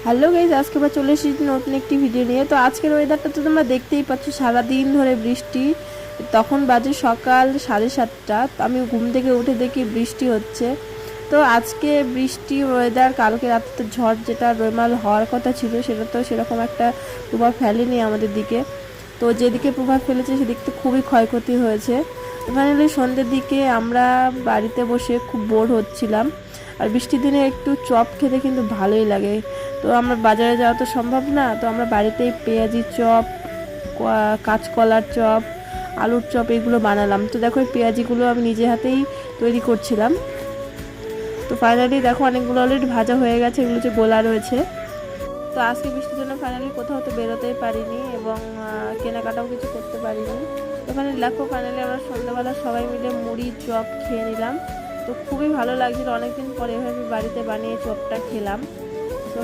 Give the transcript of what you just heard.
Hello guys, আজকে আবার চলে এসেছি নতুন একটি ভিডিও নিয়ে। তো আজকের ওয়েদারটা তো তোমরা দেখতেই পাচ্ছ, সারাদিন ধরে বৃষ্টি। তখন বাজে সকাল 7:30। আমি ঘুম থেকে উঠে দেখি বৃষ্টি হচ্ছে। তো আজকে বৃষ্টি ওয়েদার, কালকে রাতে তো ঝড় যেটা রেমাল হওয়ার কথা ছিল সেটা তো সেরকম একটা প্রভাব ফেলেনি আমাদের দিকে। তো যেদিকে প্রভাব ফেলেছে সেদিক তো খুবই ক্ষয়ক্ষতি হয়েছে। ফাইনালি সন্ধ্যের দিকে আমরা বাড়িতে বসে খুব বোর হচ্ছিলাম। আর বৃষ্টির দিনে একটু চপ খেতে কিন্তু ভালোই লাগে। তো আমরা বাজারে যাওয়া তো সম্ভব না, তো আমরা বাড়িতেই পেঁয়াজি চপ, কাঁচকলার চপ, আলুর চপ এগুলো বানালাম। তো দেখো এই পেঁয়াজিগুলো আমি নিজে হাতেই তৈরি করছিলাম। তো ফাইনালি দেখো অনেকগুলো অলরেডি ভাজা হয়ে গেছে, এগুলো যে গোলা রয়েছে। তো আজকে বৃষ্টির জন্য ফাইনালি কোথাও তো বেরোতেই পারিনি এবং কেনাকাটাও কিছু করতে পারিনি। তো ফাইনালি দেখো ফাইনালি আমরা সন্ধ্যাবেলা সবাই মিলে মুড়ি চপ খেয়ে নিলাম। তো খুবই ভালো লাগছিল, অনেকদিন পরে এভাবে বাড়িতে বানিয়ে চপটা খেলাম। তো